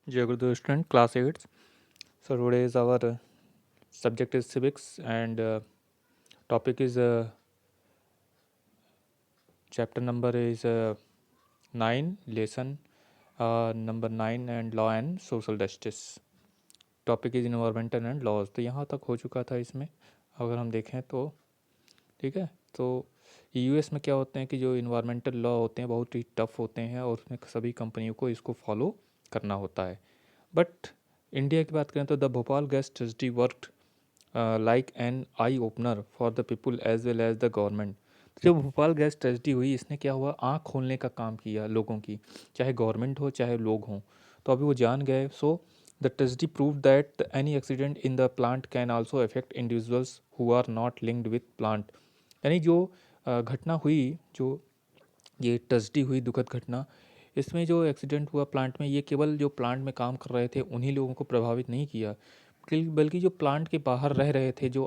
Jai Guru student, class 8. So today is our subject is civics and topic is chapter number is 9, lesson number 9 and law and social justice. Topic is environmental and laws. तो यहाँ तक हो चुका था इसमें, अगर हम देखें तो ठीक है। तो यूएस में क्या होते हैं कि जो इन्वायरमेंटल लॉ होते हैं बहुत ही टफ होते हैं और उसमें सभी कंपनियों को इसको फॉलो करना होता है। बट इंडिया की बात करें तो the Bhopal gas tragedy worked like an eye opener for the people as well as the government. तो जब भोपाल गैस ट्रेजडी हुई, इसने क्या हुआ, आँख खोलने का काम किया लोगों की, चाहे गवर्नमेंट हो चाहे लोग हों। तो अभी वो जान गए। So the tragedy prove that any accident in the plant can also affect individuals who are not linked with plant. यानी जो घटना हुई, जो ये ट्रेजडी हुई, दुखद घटना, इसमें जो एक्सीडेंट हुआ प्लांट में, ये केवल जो प्लांट में काम कर रहे थे उन्हीं लोगों को प्रभावित नहीं किया, बल्कि जो प्लांट के बाहर रह रहे थे, जो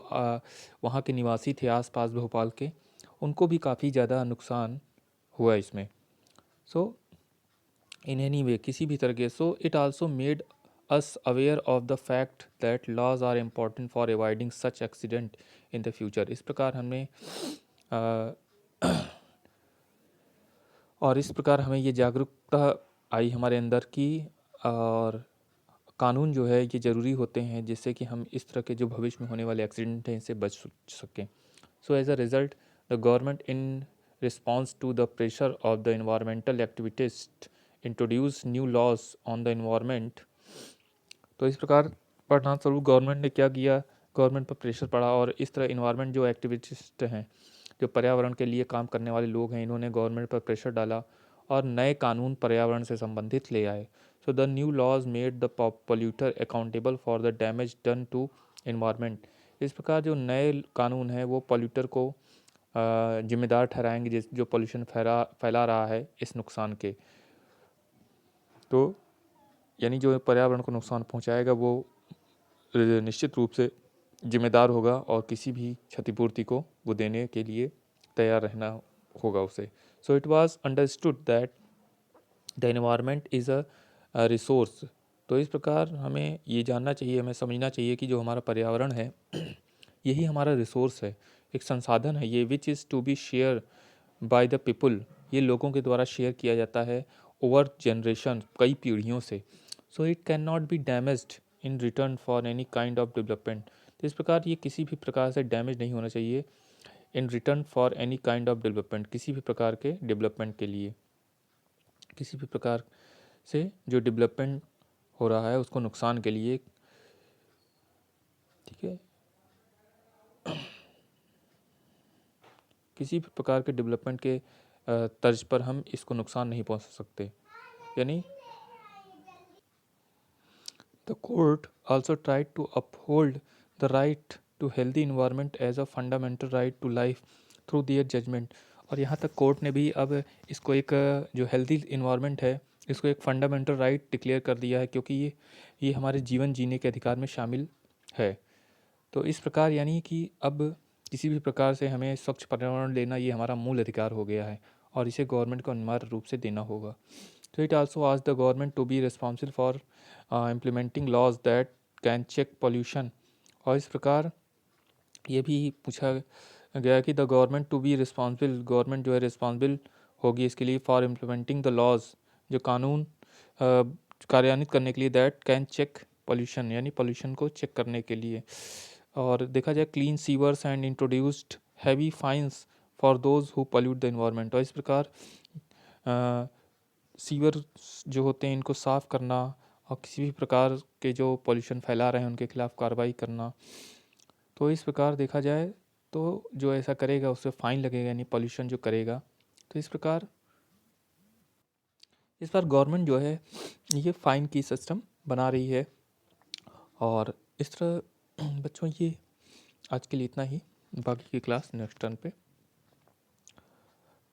वहाँ के निवासी थे आसपास भोपाल के, उनको भी काफ़ी ज़्यादा नुकसान हुआ इसमें। सो इन एनी वे, किसी भी तरह के, so it also made us aware of the fact that laws are important for avoiding such accident in the future. इस प्रकार हमें और इस प्रकार हमें ये जागरूकता आई हमारे अंदर की, और कानून जो है ये ज़रूरी होते हैं जिससे कि हम इस तरह के जो भविष्य में होने वाले एक्सीडेंट हैं इनसे बच सकें। So as a result the government in response to the pressure of the environmental activist introduce new laws on the environment. तो इस प्रकार परिणाम स्वरूप गवर्नमेंट ने क्या किया, गवर्नमेंट पर प्रेशर पड़ा और इस तरह इन्वायरमेंट जो एक्टिविस्ट हैं, जो पर्यावरण के लिए काम करने वाले लोग हैं, इन्होंने गवर्नमेंट पर प्रेशर डाला और नए कानून पर्यावरण से संबंधित ले आए। So the new laws made the polluter accountable for the damage done to environment. इस प्रकार जो नए कानून हैं वो पोल्यूटर को जिम्मेदार ठहराएंगे जिस जो पोल्यूशन फैला रहा है इस नुकसान के। तो यानी जो पर्यावरण को नुकसान पहुंचाएगा वो निश्चित रूप से जिम्मेदार होगा और किसी भी क्षतिपूर्ति को वो देने के लिए तैयार रहना होगा उसे। So it was understood that the environment is a resource. तो इस प्रकार हमें ये जानना चाहिए, हमें समझना चाहिए कि जो हमारा पर्यावरण है यही हमारा रिसोर्स है, एक संसाधन है ये, which is to be share by the people. ये लोगों के द्वारा शेयर किया जाता है ओवर जनरेशन, कई पीढ़ियों से। So it can not be damaged in return for any kind of development. तो इस प्रकार ये किसी भी प्रकार से डैमेज नहीं होना चाहिए in return for any kind of development, किसी भी प्रकार के डेवलपमेंट के लिए, किसी भी प्रकार से जो डेवलपमेंट हो रहा है उसको नुकसान के लिए, ठीक है, किसी भी प्रकार के डेवलपमेंट के तर्ज पर हम इसको नुकसान नहीं पहुंचा सकते। यानी the court also tried to uphold the right to healthy environment as a fundamental right to life through their judgement. और यहाँ तक कोर्ट ने भी अब इसको एक जो हेल्दी इन्वायरमेंट है इसको एक फंडामेंटल राइट डिक्लेयर कर दिया है, क्योंकि ये हमारे जीवन जीने के अधिकार में शामिल है। तो इस प्रकार यानी कि अब किसी भी प्रकार से हमें स्वच्छ पर्यावरण लेना ये हमारा मूल अधिकार हो गया है और इसे गवर्नमेंट को अनिवार्य रूप से देना होगा। तो इट आल्सो आज the government to be responsible for implementing laws that can check pollution. और इस प्रकार ये भी पूछा गया कि the government to be responsible, government जो है रिस्पॉन्सिबल होगी इसके लिए फॉर इम्प्लीमेंटिंग द लॉज, जो कानून कार्यान्वित करने के लिए, दैट कैन चेक पॉल्यूशन, यानी पॉल्यूशन को चेक करने के लिए। और देखा जाए clean sewers and introduced heavy fines for those who pollute the environment. और इस प्रकार सीवर जो होते हैं इनको साफ़ करना और किसी भी प्रकार के जो पॉल्यूशन फैला रहे हैं उनके खिलाफ़ कार्रवाई करना। तो इस प्रकार देखा जाए तो जो ऐसा करेगा उससे फ़ाइन लगेगा, यानी पॉल्यूशन जो करेगा। तो इस बार गवर्नमेंट जो है ये फ़ाइन की सिस्टम बना रही है। और इस तरह बच्चों ये आज के लिए इतना ही, बाकी की क्लास नेक्स्ट टर्न पे।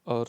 और